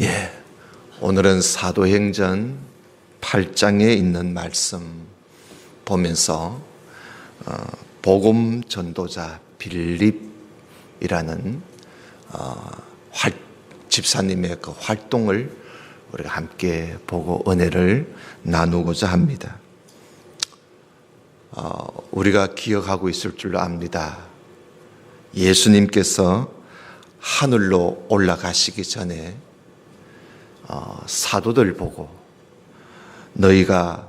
예, 오늘은 사도행전 8장에 있는 말씀 보면서 복음 전도자 빌립이라는 집사님의 그 활동을 우리가 함께 보고 은혜를 나누고자 합니다. 우리가 기억하고 있을 줄로 압니다. 예수님께서 하늘로 올라가시기 전에 사도들 보고 너희가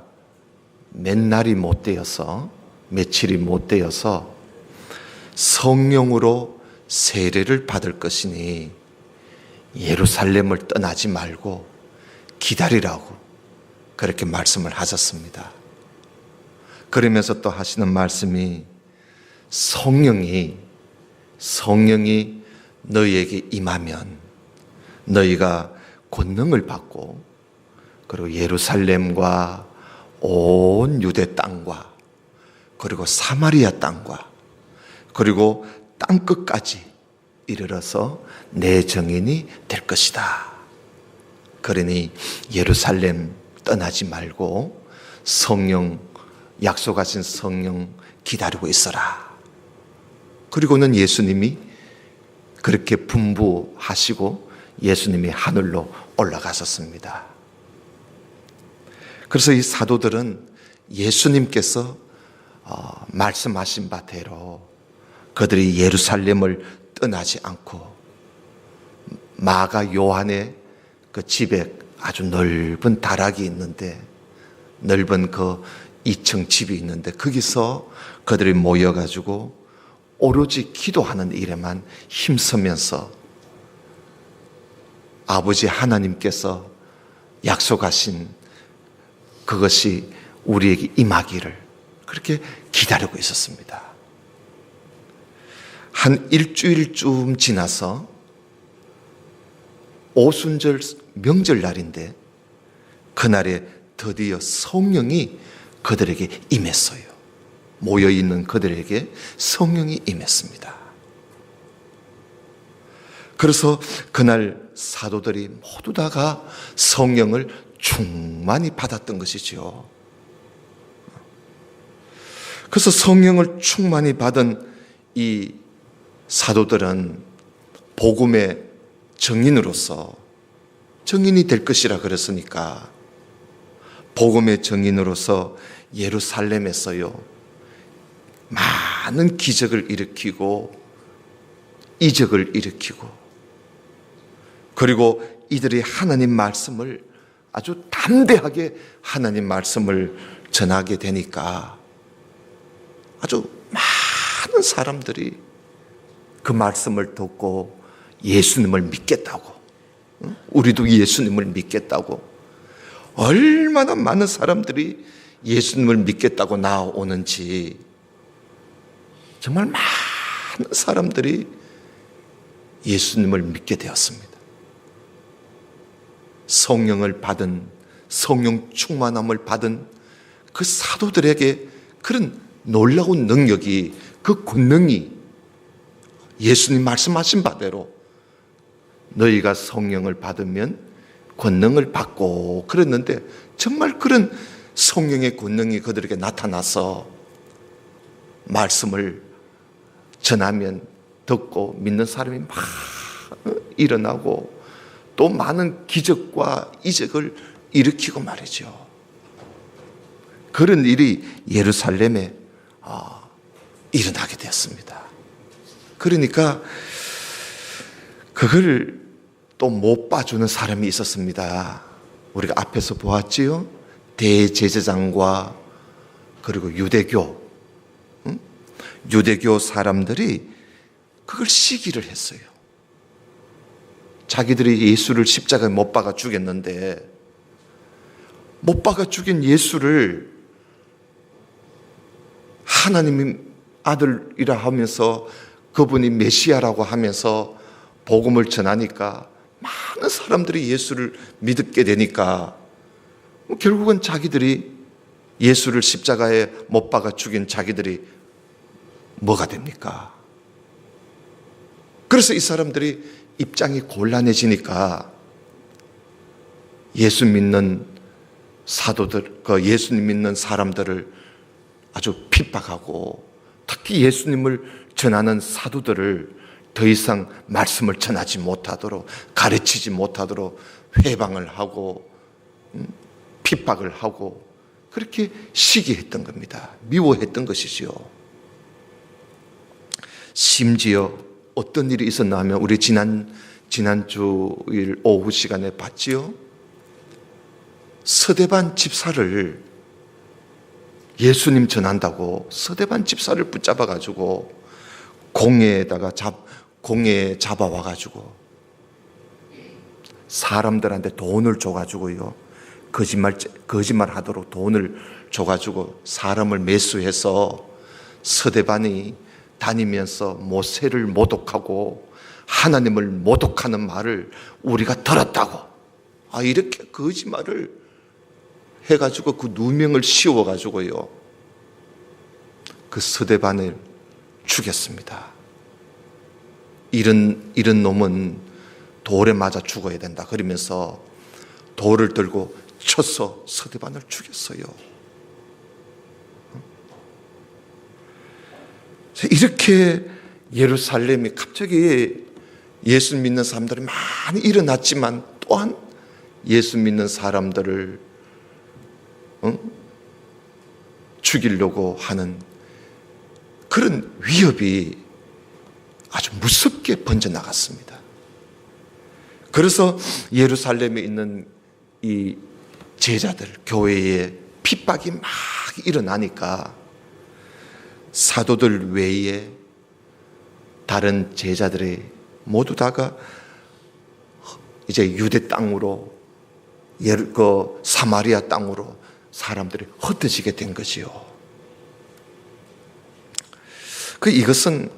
몇 날이 못 되어서 며칠이 못 되어서 성령으로 세례를 받을 것이니 예루살렘을 떠나지 말고 기다리라고 그렇게 말씀을 하셨습니다. 그러면서 또 하시는 말씀이 성령이 너희에게 임하면 너희가 권능을 받고 그리고 예루살렘과 온 유대 땅과 그리고 사마리아 땅과 그리고 땅끝까지 이르러서 내 증인이 될 것이다. 그러니 예루살렘 떠나지 말고 성령, 약속하신 성령 기다리고 있어라. 그리고는 예수님이 그렇게 분부하시고 예수님이 하늘로 올라가셨습니다. 그래서 이 사도들은 예수님께서 말씀하신 바대로 그들이 예루살렘을 떠나지 않고 마가 요한의 그 집에 아주 넓은 다락이 있는데 넓은 그 2층 집이 있는데 거기서 그들이 모여가지고 오로지 기도하는 일에만 힘쓰면서 아버지 하나님께서 약속하신 그것이 우리에게 임하기를 그렇게 기다리고 있었습니다. 한 일주일쯤 지나서 오순절 명절날인데 그날에 드디어 성령이 그들에게 임했어요. 모여있는 그들에게 성령이 임했습니다. 그래서 그날 사도들이 모두 다가 성령을 충만히 받았던 것이죠. 그래서 성령을 충만히 받은 이 사도들은 복음의 증인으로서 증인이 될 것이라 그랬으니까 복음의 증인으로서 예루살렘에서요 많은 기적을 일으키고 이적을 일으키고 그리고 이들이 하나님 말씀을 아주 담대하게 하나님 말씀을 전하게 되니까 아주 많은 사람들이 그 말씀을 듣고 예수님을 믿겠다고, 우리도 예수님을 믿겠다고, 얼마나 많은 사람들이 예수님을 믿겠다고 나오는지 정말 많은 사람들이 예수님을 믿게 되었습니다. 성령을 받은, 성령 충만함을 받은 그 사도들에게 그런 놀라운 능력이, 그 권능이 예수님 말씀하신 바대로 너희가 성령을 받으면 권능을 받고 그랬는데 정말 그런 성령의 권능이 그들에게 나타나서 말씀을 전하면 듣고 믿는 사람이 막 일어나고 또 많은 기적과 이적을 일으키고 말이죠. 그런 일이 예루살렘에 일어나게 되었습니다. 그러니까 그걸 또 못 봐주는 사람이 있었습니다. 우리가 앞에서 보았지요. 대제사장과 그리고 유대교 사람들이 그걸 시기를 했어요. 자기들이 예수를 십자가에 못 박아 죽였는데 못 박아 죽인 예수를 하나님의 아들이라 하면서 그분이 메시아라고 하면서 복음을 전하니까 많은 사람들이 예수를 믿게 되니까 결국은 자기들이 예수를 십자가에 못 박아 죽인 자기들이 뭐가 됩니까? 그래서 이 사람들이 입장이 곤란해지니까 예수 믿는 사도들, 그 예수님 믿는 사람들을 아주 핍박하고, 특히 예수님을 전하는 사도들을 더 이상 말씀을 전하지 못하도록, 가르치지 못하도록 회방을 하고 핍박을 하고 그렇게 시기했던 겁니다. 미워했던 것이지요. 심지어 어떤 일이 있었나 하면 우리 지난주일 오후 시간에 봤지요. 서대반 집사를, 예수님 전한다고 서대반 집사를 붙잡아 가지고 공회에 잡아와 가지고 사람들한테 돈을 줘 가지고요, 거짓말 하도록 돈을 줘 가지고 사람을 매수해서 서대반이 다니면서 모세를 모독하고 하나님을 모독하는 말을 우리가 들었다고, 이렇게 거짓말을 해가지고 그 누명을 씌워가지고요, 그 서대반을 죽였습니다. 이런 놈은 돌에 맞아 죽어야 된다 그러면서 돌을 들고 쳐서 서대반을 죽였어요. 이렇게 예루살렘이 갑자기 예수 믿는 사람들이 많이 일어났지만, 또한 예수 믿는 사람들을 죽이려고 하는 그런 위협이 아주 무섭게 번져나갔습니다. 그래서 예루살렘에 있는 이 제자들, 교회에 핍박이 막 일어나니까 사도들 외에 다른 제자들이 모두 다가 이제 유대 땅으로, 사마리아 땅으로 사람들이 흩어지게 된 것이요. 이것은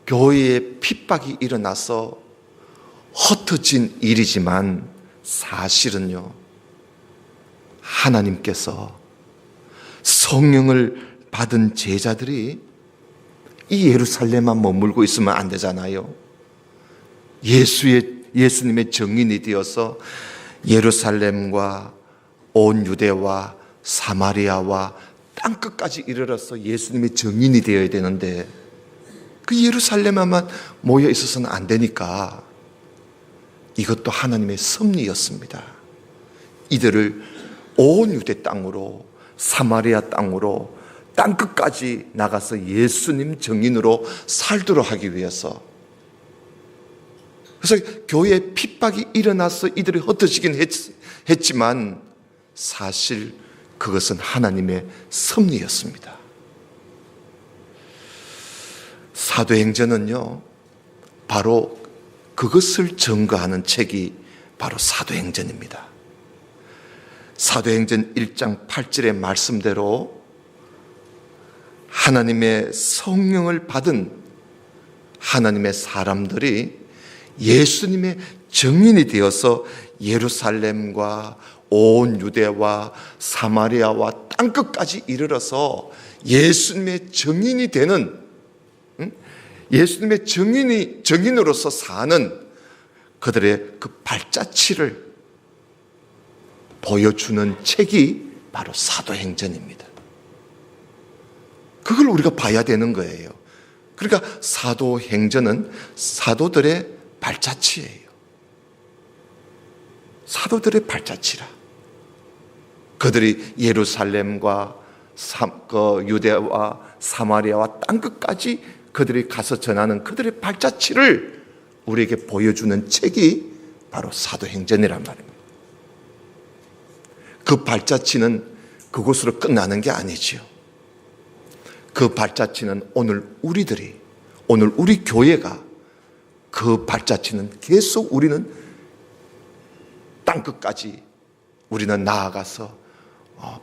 교회에 핍박이 일어나서 흩어진 일이지만, 사실은요, 하나님께서 성령을 받은 제자들이 이 예루살렘만 머물고 있으면 안 되잖아요. 예수님의 증인이 되어서 예루살렘과 온 유대와 사마리아와 땅끝까지 이르러서 예수님의 증인이 되어야 되는데, 그 예루살렘에만 모여 있어서는 안 되니까 이것도 하나님의 섭리였습니다. 이들을 온 유대 땅으로, 사마리아 땅으로, 땅끝까지 나가서 예수님 증인으로 살도록 하기 위해서. 그래서 교회에 핍박이 일어나서 이들이 흩어지긴 했지만, 사실 그것은 하나님의 섭리였습니다. 사도행전은요, 바로 그것을 증거하는 책이 바로 사도행전입니다. 사도행전 1장 8절의 말씀대로 하나님의 성령을 받은 하나님의 사람들이 예수님의 증인이 되어서 예루살렘과 온 유대와 사마리아와 땅끝까지 이르러서 예수님의 증인이 되는, 예수님의 증인으로서 사는 그들의 그 발자취를 보여주는 책이 바로 사도행전입니다. 그걸 우리가 봐야 되는 거예요. 그러니까 사도행전은 사도들의 발자취예요. 사도들의 발자취라. 그들이 예루살렘과 유대와 사마리아와 땅끝까지 그들이 가서 전하는 그들의 발자취를 우리에게 보여주는 책이 바로 사도행전이란 말입니다. 그 발자취는 그곳으로 끝나는 게 아니지요. 그 발자취는 오늘 우리 교회가 그 발자취는 계속 우리는 땅끝까지 우리는 나아가서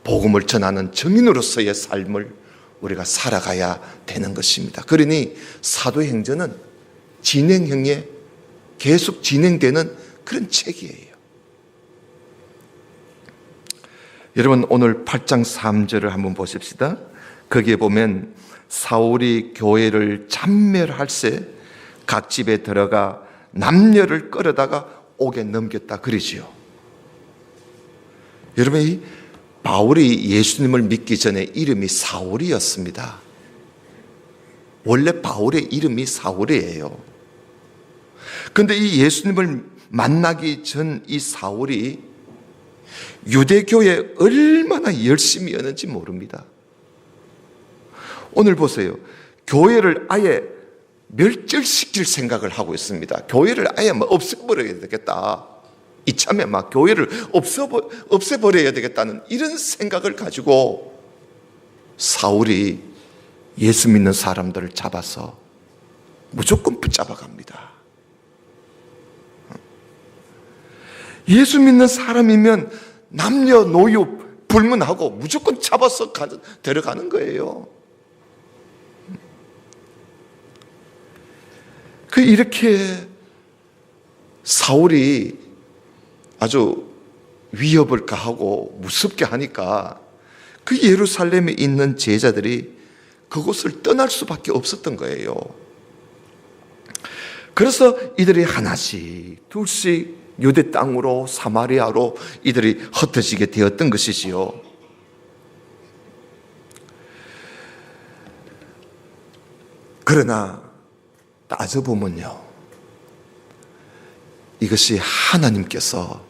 복음을 전하는 증인으로서의 삶을 우리가 살아가야 되는 것입니다. 그러니 사도행전은 진행형에 계속 진행되는 그런 책이에요. 여러분, 오늘 8장 3절을 한번 보십시다. 거기에 보면 사울이 교회를 참멸할세 각 집에 들어가 남녀를 끌어다가 옥에 넘겼다 그러지요. 여러분, 이 바울이 예수님을 믿기 전에 이름이 사울이었습니다. 원래 바울의 이름이 사울이에요. 그런데 이 예수님을 만나기 전 이 사울이 유대교에 얼마나 열심히였는지 모릅니다. 오늘 보세요. 교회를 아예 멸절시킬 생각을 하고 있습니다. 교회를 아예 없애버려야 되겠다. 이참에 교회를 없애버려야 되겠다는 이런 생각을 가지고 사울이 예수 믿는 사람들을 잡아서 무조건 붙잡아 갑니다. 예수 믿는 사람이면 남녀노유 불문하고 무조건 잡아서 데려가는 거예요. 이렇게 사울이 아주 위협을 가하고 무섭게 하니까 그 예루살렘에 있는 제자들이 그곳을 떠날 수밖에 없었던 거예요. 그래서 이들이 하나씩 둘씩 유대 땅으로 사마리아로 이들이 흩어지게 되었던 것이지요. 그러나 따져보면요, 이것이 하나님께서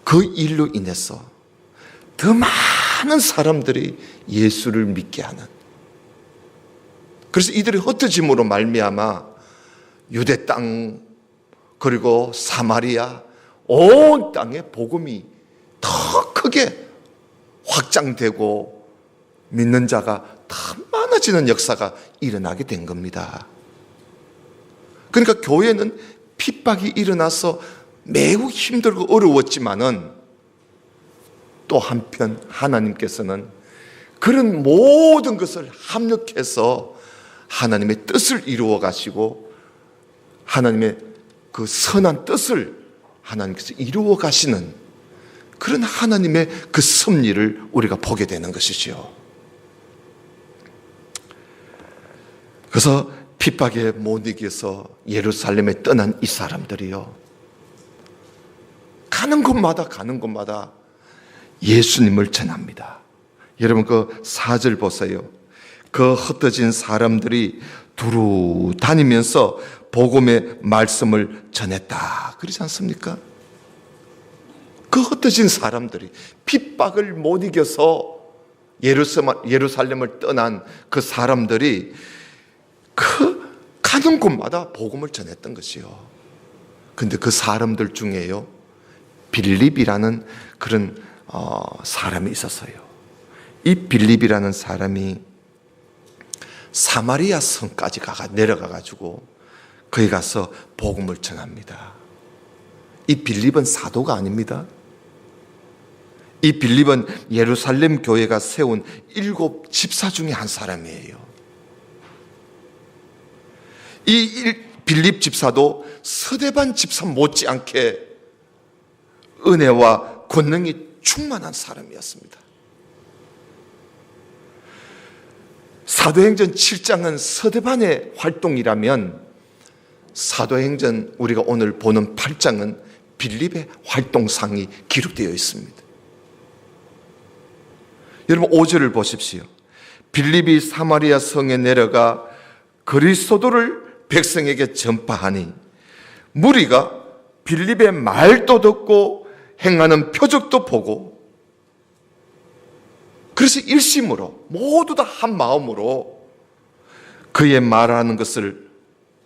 그 일로 인해서 더 많은 사람들이 예수를 믿게 하는, 그래서 이들이 흩어짐으로 말미암아 유대 땅 그리고 사마리아 온 땅에 복음이 더 크게 확장되고 믿는 자가 더 많아지는 역사가 일어나게 된 겁니다. 그러니까 교회는 핍박이 일어나서 매우 힘들고 어려웠지만은 또 한편 하나님께서는 그런 모든 것을 합력해서 하나님의 뜻을 이루어 가시고 하나님의 그 선한 뜻을 하나님께서 이루어 가시는 그런 하나님의 그 섭리를 우리가 보게 되는 것이지요. 그래서 핍박에 못 이겨서 예루살렘에 떠난 이 사람들이요, 가는 곳마다 예수님을 전합니다. 여러분 그 4절 보세요. 그 흩어진 사람들이 두루 다니면서 복음의 말씀을 전했다, 그러지 않습니까? 그 흩어진 사람들이 핍박을 못 이겨서 예루살렘을 떠난 그 사람들이 그 가는 곳마다 복음을 전했던 것이요. 근데 그 사람들 중에요, 빌립이라는 그런 사람이 있었어요. 이 빌립이라는 사람이 사마리아 성까지 내려가가지고 거기 가서 복음을 전합니다. 이 빌립은 사도가 아닙니다. 이 빌립은 예루살렘 교회가 세운 7 집사 중에 한 사람이에요. 이 빌립 집사도 서대반 집사 못지않게 은혜와 권능이 충만한 사람이었습니다. 사도행전 7장은 서대반의 활동이라면 사도행전 우리가 오늘 보는 8장은 빌립의 활동상이 기록되어 있습니다. 여러분 5절을 보십시오. 빌립이 사마리아 성에 내려가 그리스도를 백성에게 전파하니 무리가 빌립의 말도 듣고 행하는 표적도 보고, 그래서 일심으로 모두 다 한 마음으로 그의 말하는 것을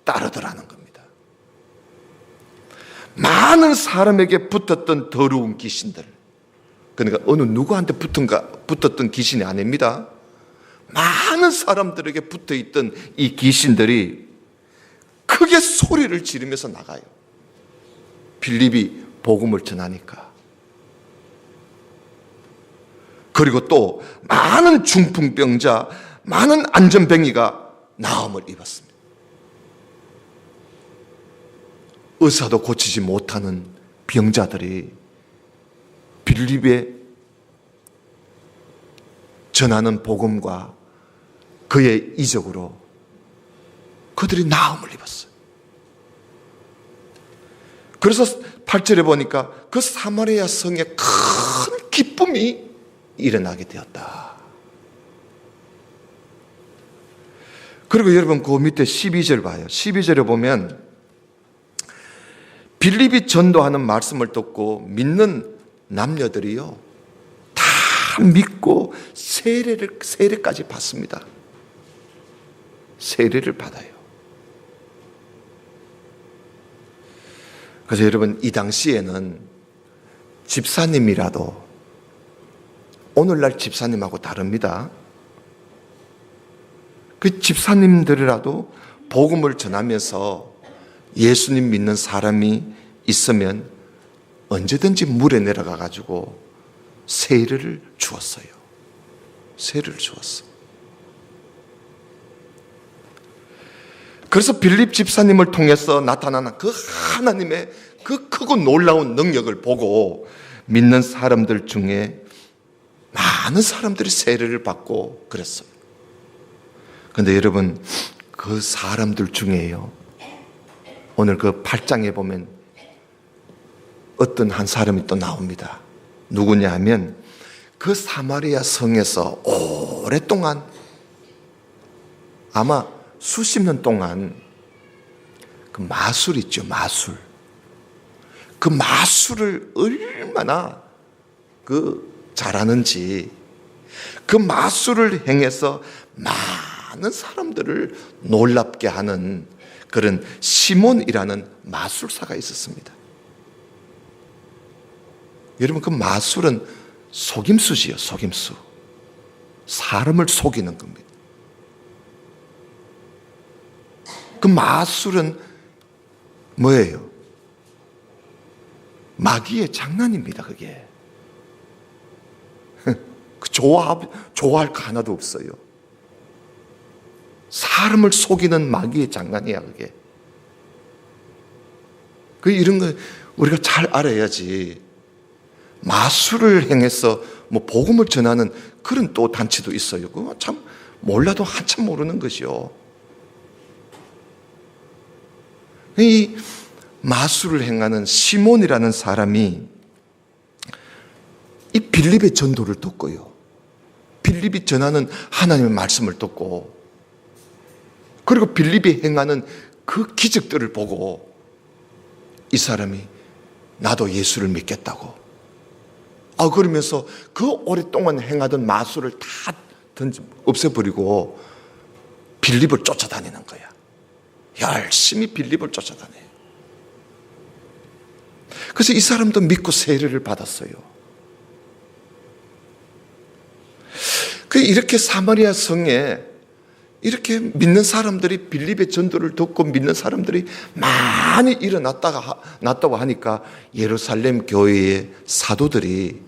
따르더라는 겁니다. 많은 사람에게 붙었던 더러운 귀신들, 그러니까 어느 누구한테 붙었던 귀신이 아닙니다. 많은 사람들에게 붙어있던 이 귀신들이 크게 소리를 지르면서 나가요. 빌립이 복음을 전하니까. 그리고 또 많은 중풍병자, 많은 안전뱅이가 나음을 입었습니다. 의사도 고치지 못하는 병자들이 빌립의 전하는 복음과 그의 이적으로 그들이 나음을 입었어요. 그래서 8절에 보니까 그 사마리아 성에 큰 기쁨이 일어나게 되었다. 그리고 여러분 그 밑에 12절 봐요. 12절에 보면 빌립이 전도하는 말씀을 듣고 믿는 남녀들이요 다 믿고 세례까지 받습니다. 세례를 받아요. 그래서 여러분 이 당시에는 집사님이라도 오늘날 집사님하고 다릅니다. 그 집사님들이라도 복음을 전하면서 예수님 믿는 사람이 있으면 언제든지 물에 내려가 가지고 세례를 주었어요. 세례를 주었어. 그래서 빌립 집사님을 통해서 나타나는 그 하나님의 그 크고 놀라운 능력을 보고 믿는 사람들 중에 많은 사람들이 세례를 받고 그랬어요. 그런데 여러분 그 사람들 중에요 오늘 그 8장에 보면 어떤 한 사람이 또 나옵니다. 누구냐 하면 그 사마리아 성에서 오랫동안 아마 수십 년 동안 그 마술 있죠, 마술. 그 마술을 얼마나 잘하는지 그 마술을 행해서 많은 사람들을 놀랍게 하는 그런 시몬이라는 마술사가 있었습니다. 여러분 그 마술은 속임수지요, 속임수. 사람을 속이는 겁니다. 그 마술은 뭐예요? 마귀의 장난입니다, 그게. 좋아할 거 하나도 없어요. 사람을 속이는 마귀의 장난이야, 그게. 이런 거 우리가 잘 알아야지. 마술을 행해서 복음을 전하는 그런 또 단체도 있어요. 그거 참 몰라도 한참 모르는 것이요. 이 마술을 행하는 시몬이라는 사람이 이 빌립의 전도를 듣고요. 빌립이 전하는 하나님의 말씀을 듣고 그리고 빌립이 행하는 그 기적들을 보고 이 사람이 나도 예수를 믿겠다고 그러면서 그 오랫동안 행하던 마술을 다 없애버리고 빌립을 쫓아다니는 거야. 열심히 빌립을 쫓아다녀요. 그래서 이 사람도 믿고 세례를 받았어요. 이렇게 사마리아 성에 이렇게 믿는 사람들이 빌립의 전도를 듣고 믿는 사람들이 많이 일어났다고 하니까 예루살렘 교회의 사도들이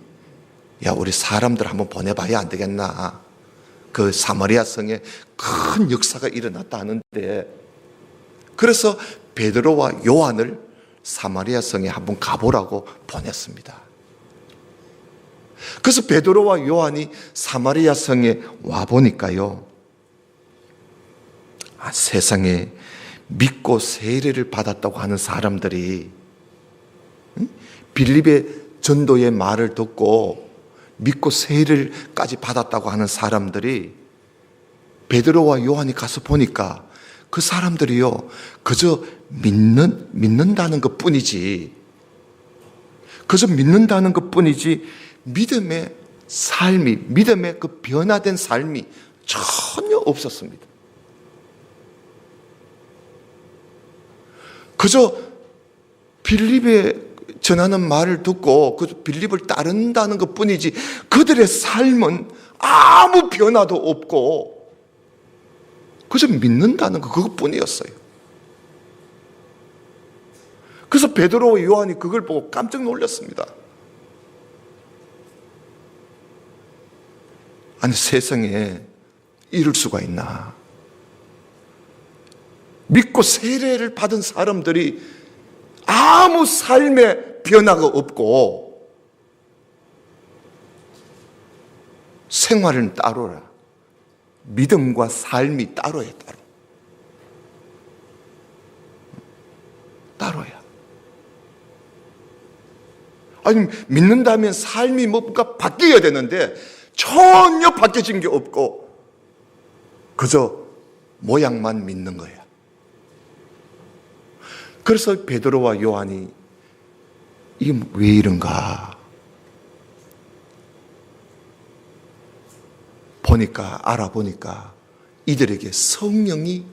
우리 사람들 한번 보내봐야 안 되겠나. 그 사마리아 성에 큰 역사가 일어났다 하는데 그래서 베드로와 요한을 사마리아 성에 한번 가보라고 보냈습니다. 그래서 베드로와 요한이 사마리아 성에 와보니까요. 세상에 믿고 세례를 받았다고 하는 사람들이 빌립의 전도의 말을 듣고 믿고 세례까지 받았다고 하는 사람들이 베드로와 요한이 가서 보니까 그 사람들이요 그저 믿는다는 것 뿐이지 그저 믿는다는 것 뿐이지 믿음의 그 변화된 삶이 전혀 없었습니다. 그저 빌립의 전하는 말을 듣고 그 빌립을 따른다는 것 뿐이지 그들의 삶은 아무 변화도 없고 그저 믿는다는 것 그것뿐이었어요. 그래서 베드로와 요한이 그걸 보고 깜짝 놀랐습니다. 아니 세상에 이럴 수가 있나. 믿고 세례를 받은 사람들이 아무 삶의 변화가 없고 생활은 따로라. 믿음과 삶이 따로야, 따로야. 아니, 믿는다면 삶이 뭔가 바뀌어야 되는데 전혀 바뀌어진 게 없고 그저 모양만 믿는 거야. 그래서 베드로와 요한이 이게 왜 이런가 알아보니까 이들에게 성령이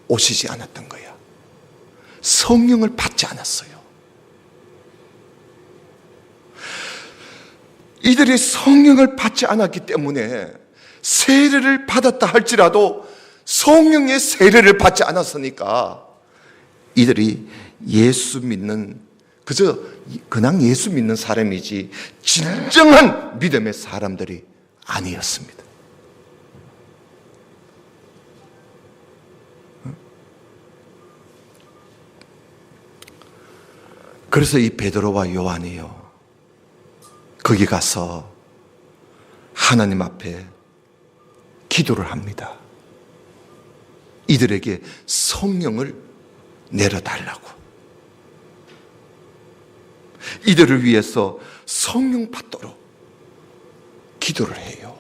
오시지 않았던 거야. 성령을 받지 않았어요. 이들이 성령을 받지 않았기 때문에 세례를 받았다 할지라도 성령의 세례를 받지 않았으니까 이들이 예수 믿는, 그냥 예수 믿는 사람이지 진정한 믿음의 사람들이 아니었습니다. 그래서 이 베드로와 요한이요, 거기 가서 하나님 앞에 기도를 합니다. 이들에게 성령을 내려달라고. 이들을 위해서 성령 받도록 기도를 해요.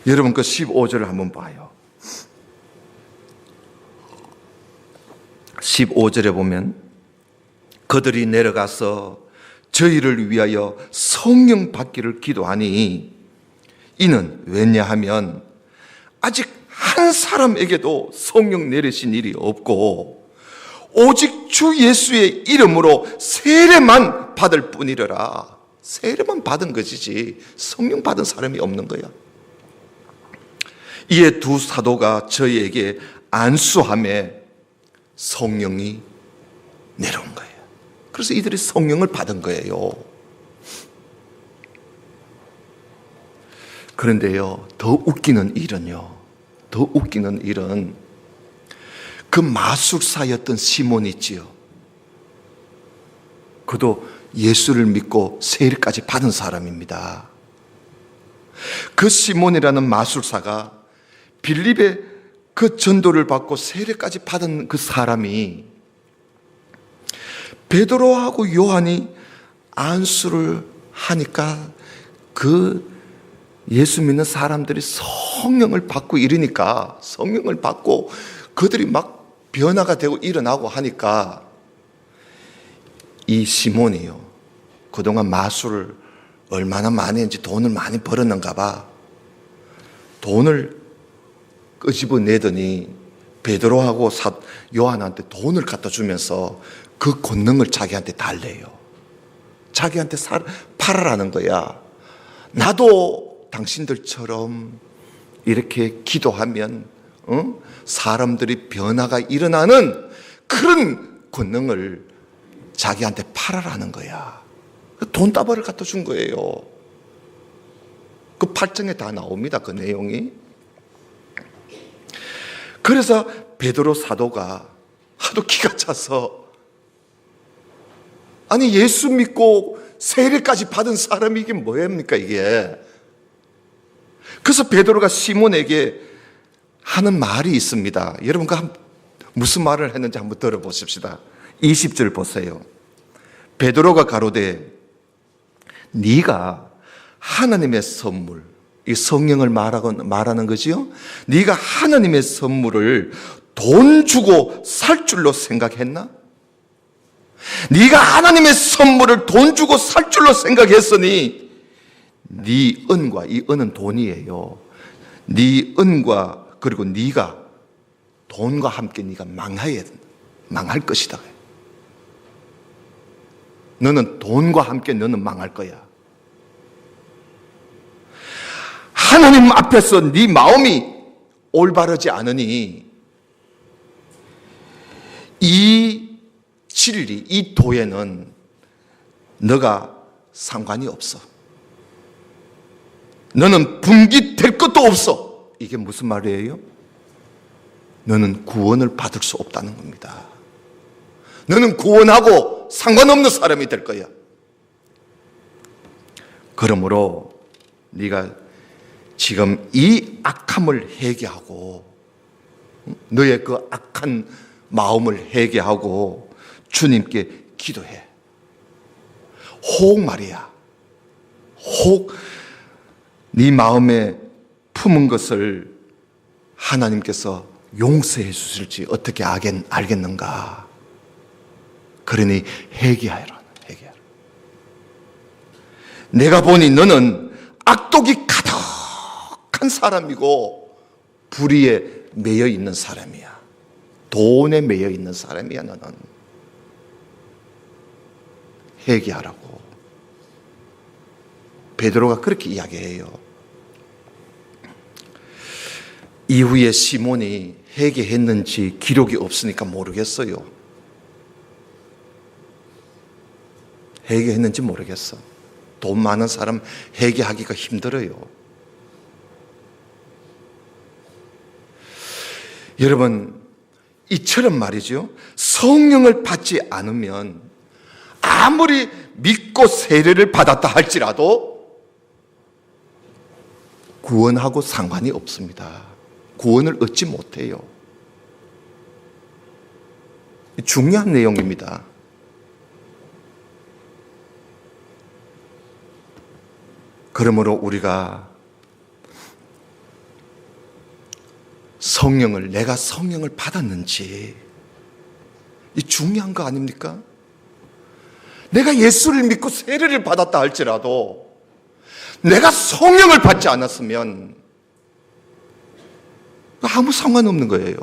여러분 그 15절을 한번 봐요. 15절에 보면 그들이 내려가서 저희를 위하여 성령 받기를 기도하니 이는 왜냐하면 아직 한 사람에게도 성령 내리신 일이 없고 오직 주 예수의 이름으로 세례만 받을 뿐이라. 세례만 받은 것이지 성령 받은 사람이 없는 거야. 이에 두 사도가 저희에게 안수함에 성령이 내려온 거예요. 그래서 이들이 성령을 받은 거예요. 그런데요, 더 웃기는 일은 그 마술사였던 시몬 있지요. 그도 예수를 믿고 세례까지 받은 사람입니다. 그 시몬이라는 마술사가 빌립의 그 전도를 받고 세례까지 받은 그 사람이 베드로하고 요한이 안수를 하니까 그 예수 믿는 사람들이 성령을 받고 이러니까, 성령을 받고 그들이 막 변화가 되고 일어나고 하니까 이 시몬이요, 그동안 마술을 얼마나 많이 했는지 돈을 많이 벌었는가 봐. 돈을 끄집어내더니 베드로하고 요한한테 돈을 갖다 주면서 그 권능을 자기한테 달래요. 자기한테 팔아라는 거야. 나도 당신들처럼 이렇게 기도하면 사람들이 변화가 일어나는 그런 권능을 자기한테 팔아라는 거야. 돈다발을 갖다 준 거예요. 그 8장에 다 나옵니다, 그 내용이. 그래서 베드로 사도가 하도 기가 차서, 아니 예수 믿고 세례까지 받은 사람이 이게 뭐입니까 이게. 그래서 베드로가 시몬에게 하는 말이 있습니다. 여러분 무슨 말을 했는지 한번 들어보십시다. 20절 보세요. 베드로가 가로되 네가 하나님의 선물, 이 성령을 말하는 거지요. 네가 하나님의 선물을 돈 주고 살 줄로 생각했나? 네가 하나님의 선물을 돈 주고 살 줄로 생각했으니 네 은과, 이 은은 돈이에요. 네 은과 그리고 네가 돈과 함께 네가 망할 것이다. 너는 돈과 함께 너는 망할 거야. 하나님 앞에서 네 마음이 올바르지 않으니 이 진리, 이 도에는 너가 상관이 없어. 너는 분깃될 것도 없어. 이게 무슨 말이에요? 너는 구원을 받을 수 없다는 겁니다. 너는 구원하고 상관없는 사람이 될 거야. 그러므로 네가 지금 이 악함을 회개하고 너의 그 악한 마음을 회개하고 주님께 기도해. 혹 말이야. 혹 네 마음에 품은 것을 하나님께서 용서해 주실지 어떻게 알겠는가. 그러니 회개하라. 내가 보니 너는 악독이 가득한 사람이고 불의에 매여 있는 사람이야. 돈에 매여 있는 사람이야. 너는 회개하라고 베드로가 그렇게 이야기해요. 이후에 시몬이 회개했는지 기록이 없으니까 모르겠어요. 회개했는지 모르겠어. 돈 많은 사람 회개하기가 힘들어요. 여러분, 이처럼 말이죠. 성령을 받지 않으면 아무리 믿고 세례를 받았다 할지라도 구원하고 상관이 없습니다. 구원을 얻지 못해요. 중요한 내용입니다. 그러므로 우리가 내가 성령을 받았는지, 이 중요한 거 아닙니까? 내가 예수를 믿고 세례를 받았다 할지라도 내가 성령을 받지 않았으면 아무 상관없는 거예요.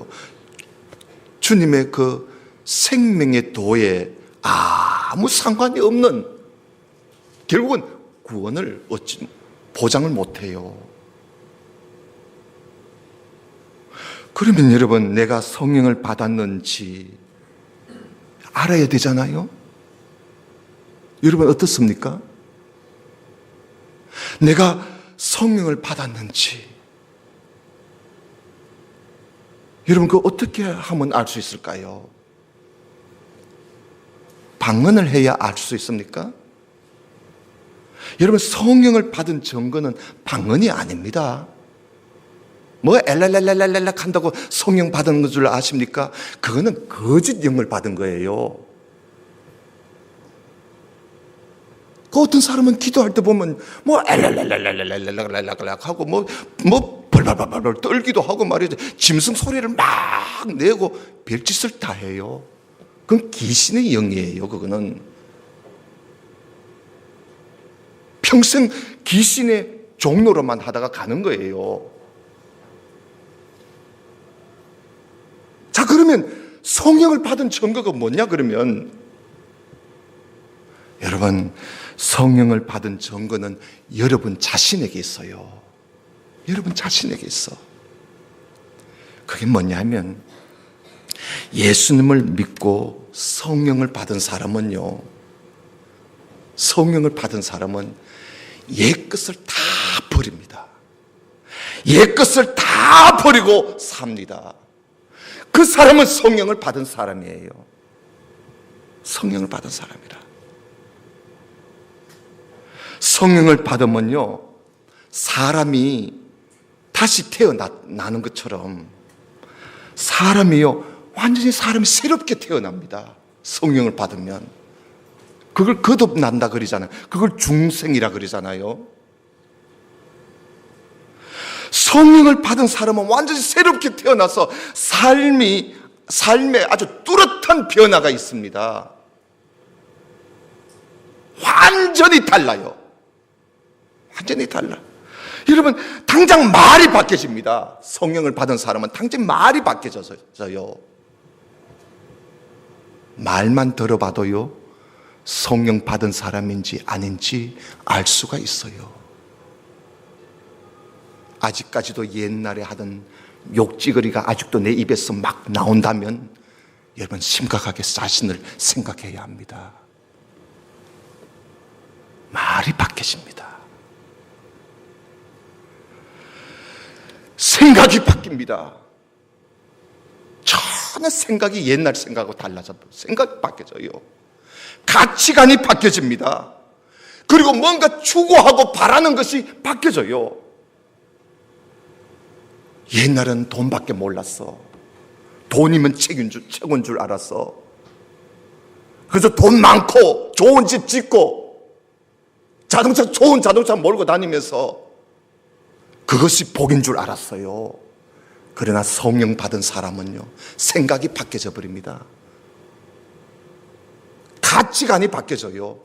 주님의 그 생명의 도에 아무 상관이 없는, 결국은 구원을 보장을 못해요. 그러면 여러분, 내가 성령을 받았는지 알아야 되잖아요. 여러분 어떻습니까? 내가 성령을 받았는지 여러분, 그거 어떻게 하면 알 수 있을까요? 방언을 해야 알 수 있습니까? 여러분, 성령을 받은 증거는 방언이 아닙니다. 뭐 엘랄랄랄랄랄 한다고 성령 받은 줄 아십니까? 그거는 거짓 영을 받은 거예요. 그 어떤 사람은 기도할 때 보면 뭐 엘랄랄랄랄랄랄랄 하고 뭐 벌벌벌벌 떨기도 하고 말이죠. 짐승 소리를 막 내고 별짓을 다 해요. 그건 귀신의 영이에요. 그거는 평생 귀신의 종로로만 하다가 가는 거예요. 자, 그러면 성령을 받은 증거가 뭐냐? 그러면 여러분, 성령을 받은 증거는 여러분 자신에게 있어요. 여러분 자신에게 있어. 그게 뭐냐면 예수님을 믿고 성령을 받은 사람은요, 성령을 받은 사람은 옛것을 다 버립니다. 옛것을 다 버리고 삽니다. 그 사람은 성령을 받은 사람이에요. 성령을 받은 사람이라. 성령을 받으면요, 사람이 다시 태어나는 것처럼 사람이요, 완전히 사람이 새롭게 태어납니다. 성령을 받으면. 그걸 거듭난다 그러잖아요. 그걸 중생이라 그러잖아요. 성령을 받은 사람은 완전히 새롭게 태어나서 삶에 아주 뚜렷한 변화가 있습니다. 완전히 달라요. 완전히 달라. 여러분, 당장 말이 바뀌어집니다. 성령을 받은 사람은 당장 말이 바뀌어져요. 말만 들어봐도요, 성령 받은 사람인지 아닌지 알 수가 있어요. 아직까지도 옛날에 하던 욕지거리가 아직도 내 입에서 막 나온다면 여러분, 심각하게 자신을 생각해야 합니다. 말이 바뀌어집니다. 생각이 바뀝니다. 전혀 생각이 옛날 생각하고 달라져. 생각이 바뀌어져요. 가치관이 바뀌어집니다. 그리고 뭔가 추구하고 바라는 것이 바뀌어져요. 옛날은 돈밖에 몰랐어. 돈이면 최고인 줄 알았어. 그래서 돈 많고 좋은 집 짓고 좋은 자동차 몰고 다니면서 그것이 복인 줄 알았어요. 그러나 성령 받은 사람은요, 생각이 바뀌어져 버립니다. 가치관이 바뀌어져요.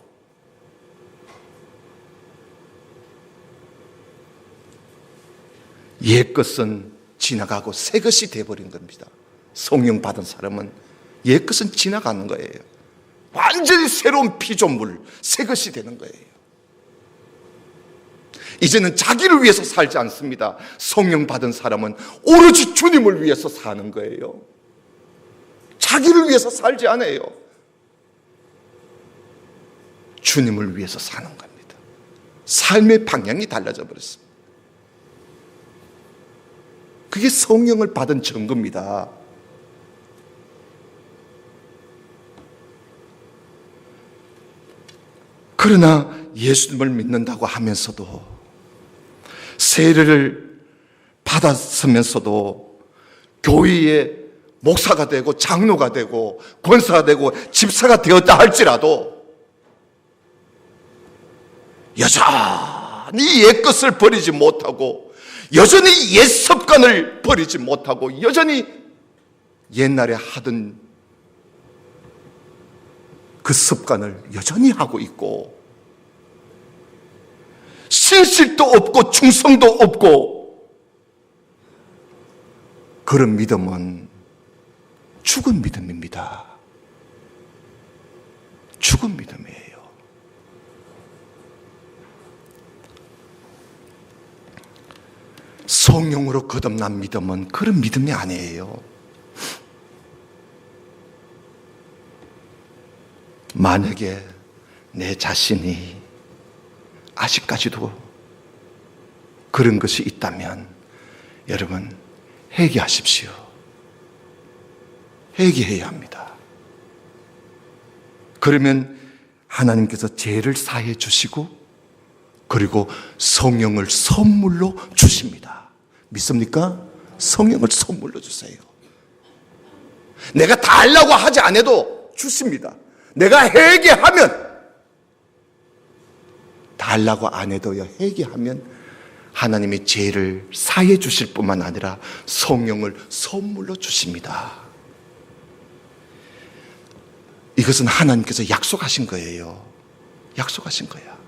옛 것은 지나가고 새 것이 되어버린 겁니다. 성령 받은 사람은 옛 것은 지나가는 거예요. 완전히 새로운 피조물, 새 것이 되는 거예요. 이제는 자기를 위해서 살지 않습니다. 성령 받은 사람은 오로지 주님을 위해서 사는 거예요. 자기를 위해서 살지 않아요. 주님을 위해서 사는 겁니다. 삶의 방향이 달라져 버렸습니다. 그게 성령을 받은 증거입니다. 그러나 예수님을 믿는다고 하면서도, 세례를 받았으면서도 교회의 목사가 되고 장로가 되고 권사가 되고 집사가 되었다 할지라도 여전히 옛 것을 버리지 못하고, 여전히 옛 습관을 버리지 못하고, 여전히 옛날에 하던 그 습관을 여전히 하고 있고, 신실도 없고 충성도 없고, 그런 믿음은 죽은 믿음입니다. 죽은 믿음이에요. 성령으로 거듭난 믿음은 그런 믿음이 아니에요. 만약에 내 자신이 아직까지도 그런 것이 있다면 여러분, 회개하십시오. 회개해야 합니다. 그러면 하나님께서 죄를 사해 주시고, 그리고 성령을 선물로 주십니다. 믿습니까? 성령을 선물로 주세요. 내가 다 하려고 하지 않아도 주십니다. 내가 회개하면, 다 하려고 안 해도요, 회개하면 하나님이 죄를 사해 주실 뿐만 아니라 성령을 선물로 주십니다. 이것은 하나님께서 약속하신 거예요. 약속하신 거야.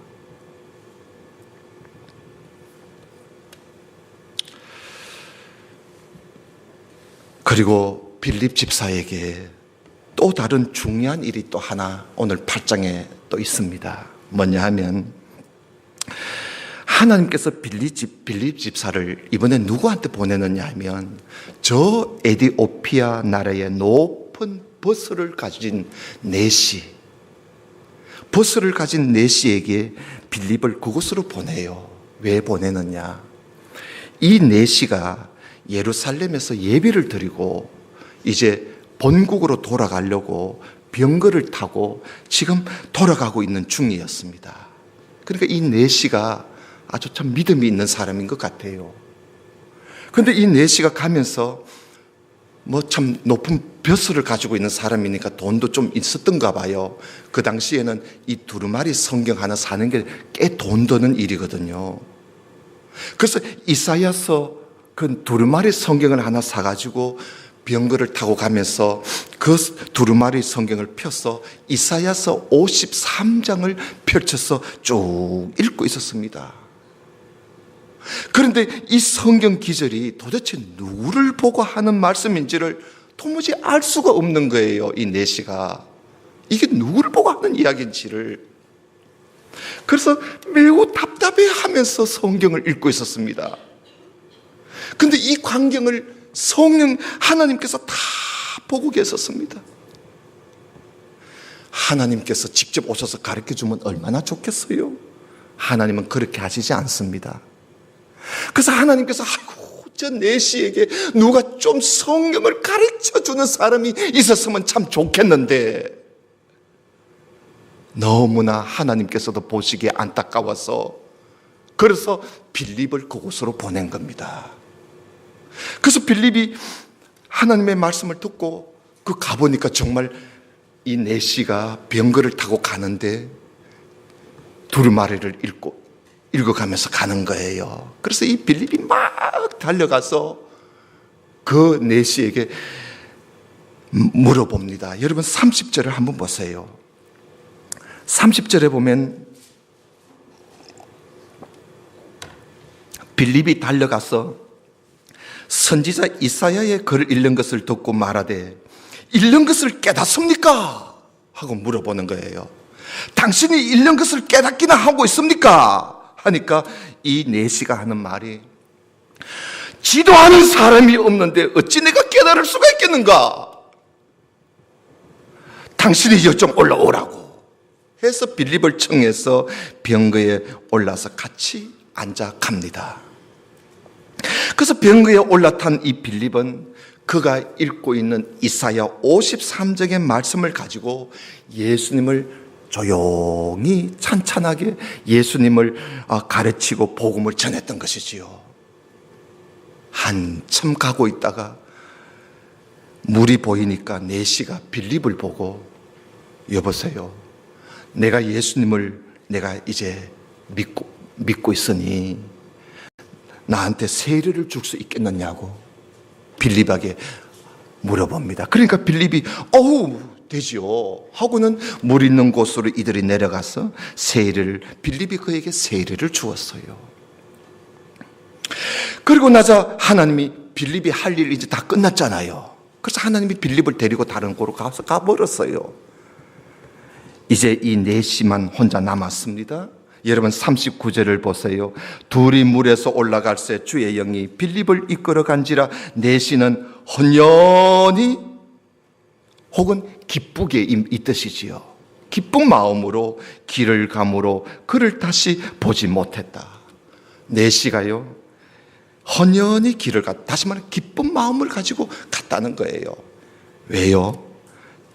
그리고 빌립 집사에게 또 다른 중요한 일이 또 하나 오늘 8장에 또 있습니다. 뭐냐 하면, 하나님께서 빌립 집사를 이번에 누구한테 보내느냐 하면, 저 에디오피아 나라의 높은 버스를 가진 네시, 버스를 가진 네시에게 빌립을 그곳으로 보내요. 왜 보내느냐? 이 네시가 예루살렘에서 예배를 드리고 이제 본국으로 돌아가려고 병거를 타고 지금 돌아가고 있는 중이었습니다. 그러니까 이 네시가 아주 참 믿음이 있는 사람인 것 같아요. 그런데 이 네시가 가면서 뭐 참 높은 벼슬을 가지고 있는 사람이니까 돈도 좀 있었던가 봐요. 그 당시에는 이 두루마리 성경 하나 사는 게 꽤 돈 드는 일이거든요. 그래서 이사야서 그 두루마리 성경을 하나 사가지고 병거를 타고 가면서 그 두루마리 성경을 펴서 이사야서 53장을 펼쳐서 쭉 읽고 있었습니다. 그런데 이 성경 기절이 도대체 누구를 보고 하는 말씀인지를 도무지 알 수가 없는 거예요. 이 네시가 이게 누구를 보고 하는 이야기인지를. 그래서 매우 답답해하면서 성경을 읽고 있었습니다. 근데 이 광경을 성령 하나님께서 다 보고 계셨습니다. 하나님께서 직접 오셔서 가르쳐주면 얼마나 좋겠어요. 하나님은 그렇게 하시지 않습니다. 그래서 하나님께서 아이고, 저 네시에게 누가 좀 성경을 가르쳐주는 사람이 있었으면 참 좋겠는데, 너무나 하나님께서도 보시기에 안타까워서 그래서 빌립을 그곳으로 보낸 겁니다. 그래서 빌립이 하나님의 말씀을 듣고 그 가보니까 정말 이 네시가 병거를 타고 가는데 두루마리를 읽어가면서 가는 거예요. 그래서 이 빌립이 막 달려가서 그 내시에게 물어봅니다. 여러분 30절을 한번 보세요. 30절에 보면 빌립이 달려가서 선지자 이사야의 글을 읽는 것을 듣고 말하되 읽는 것을 깨닫습니까? 하고 물어보는 거예요. 당신이 읽는 것을 깨닫기나 하고 있습니까? 하니까 이 내시가 하는 말이 지도하는 사람이 없는데 어찌 내가 깨달을 수가 있겠는가? 당신이 여기 좀 올라오라고 해서 빌립을 청해서 병거에 올라서 같이 앉아 갑니다. 그래서 병거에 올라탄 이 빌립은 그가 읽고 있는 이사야 53장의 말씀을 가지고 예수님을 조용히 찬찬하게 예수님을 가르치고 복음을 전했던 것이지요. 한참 가고 있다가 물이 보이니까 내시가 빌립을 보고 여보세요, 내가 예수님을 내가 이제 믿고 있으니 나한테 세례를 줄 수 있겠느냐고 빌립에게 물어봅니다. 그러니까 빌립이 어우 되지요 하고는 물 있는 곳으로 이들이 내려가서 빌립이 그에게 세례를 주었어요. 그리고 나서 하나님이 빌립이 할 일 이제 다 끝났잖아요. 그래서 하나님이 빌립을 데리고 다른 곳으로 가버렸어요. 이제 이 내시만 혼자 남았습니다. 여러분 39절을 보세요. 둘이 물에서 올라갈새 주의 영이 빌립을 이끌어 간지라 내시는 헌연히 혹은 기쁘게 이 뜻이지요. 기쁜 마음으로 길을 가므로 그를 다시 보지 못했다. 내시가요 헌연히 길을 다시 말해 기쁜 마음을 가지고 갔다는 거예요. 왜요?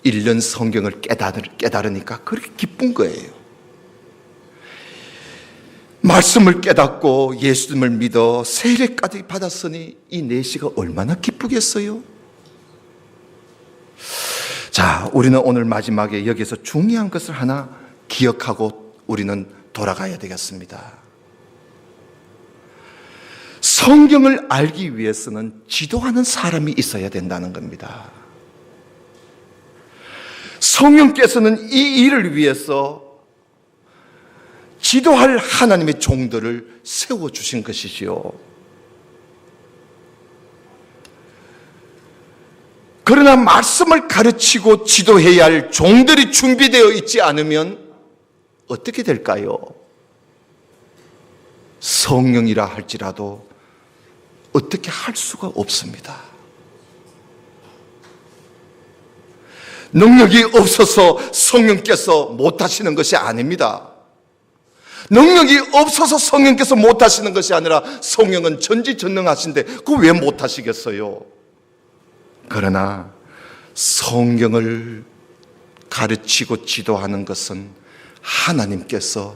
1년 성경을 깨달으니까 그렇게 기쁜 거예요. 말씀을 깨닫고 예수님을 믿어 세례까지 받았으니 이 내시가 얼마나 기쁘겠어요? 자, 우리는 오늘 마지막에 여기서 중요한 것을 하나 기억하고 우리는 돌아가야 되겠습니다. 성경을 알기 위해서는 지도하는 사람이 있어야 된다는 겁니다. 성령께서는 이 일을 위해서 지도할 하나님의 종들을 세워주신 것이지요. 그러나 말씀을 가르치고 지도해야 할 종들이 준비되어 있지 않으면 어떻게 될까요? 성령이라 할지라도 어떻게 할 수가 없습니다. 능력이 없어서 성령께서 못하시는 것이 아닙니다. 능력이 없어서 성령께서 못하시는 것이 아니라 성령은 전지전능하신데 그거 왜 못하시겠어요? 그러나 성경을 가르치고 지도하는 것은 하나님께서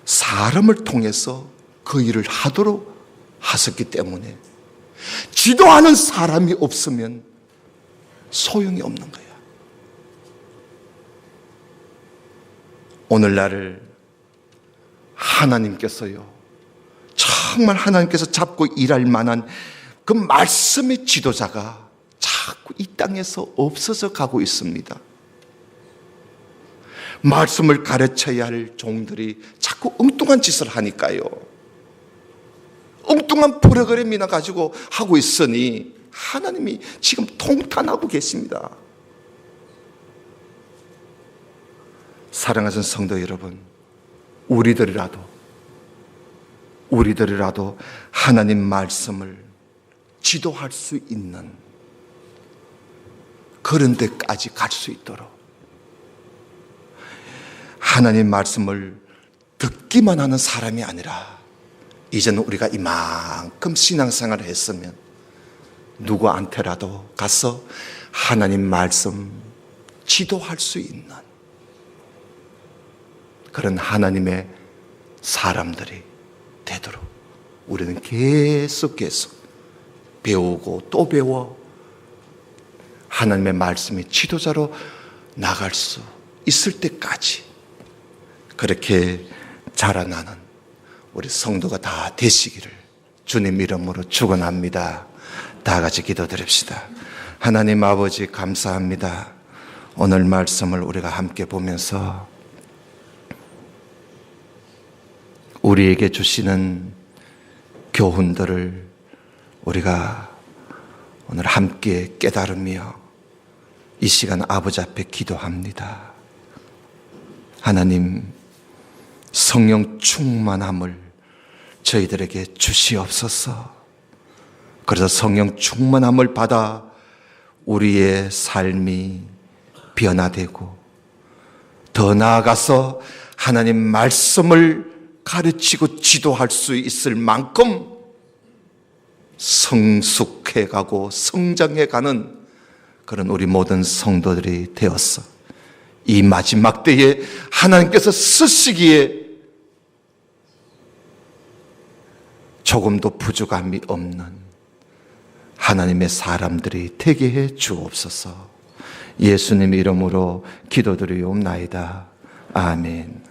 사람을 통해서 그 일을 하도록 하셨기 때문에 지도하는 사람이 없으면 소용이 없는 거야. 오늘날을 하나님께서요, 정말 하나님께서 잡고 일할 만한 그 말씀의 지도자가 자꾸 이 땅에서 없어져 가고 있습니다. 말씀을 가르쳐야 할 종들이 자꾸 엉뚱한 짓을 하니까요. 엉뚱한 프로그램이나 가지고 하고 있으니 하나님이 지금 통탄하고 계십니다. 사랑하는 성도 여러분, 우리들이라도 하나님 말씀을 지도할 수 있는 그런 데까지 갈 수 있도록 하나님 말씀을 듣기만 하는 사람이 아니라 이제는 우리가 이만큼 신앙생활을 했으면 누구한테라도 가서 하나님 말씀 지도할 수 있는 그런 하나님의 사람들이 되도록 우리는 계속 배우고 또 배워 하나님의 말씀의 지도자로 나갈 수 있을 때까지 그렇게 자라나는 우리 성도가 다 되시기를 주님 이름으로 축원합니다. 다 같이 기도드립시다. 하나님 아버지 감사합니다. 오늘 말씀을 우리가 함께 보면서 우리에게 주시는 교훈들을 우리가 오늘 함께 깨달으며 이 시간 아버지 앞에 기도합니다. 하나님, 성령 충만함을 저희들에게 주시옵소서. 그래서 성령 충만함을 받아 우리의 삶이 변화되고 더 나아가서 하나님 말씀을 가르치고 지도할 수 있을 만큼 성숙해가고 성장해가는 그런 우리 모든 성도들이 되었어. 이 마지막 때에 하나님께서 쓰시기에 조금도 부족함이 없는 하나님의 사람들이 되게 해 주옵소서. 예수님 이름으로 기도드리옵나이다. 아멘.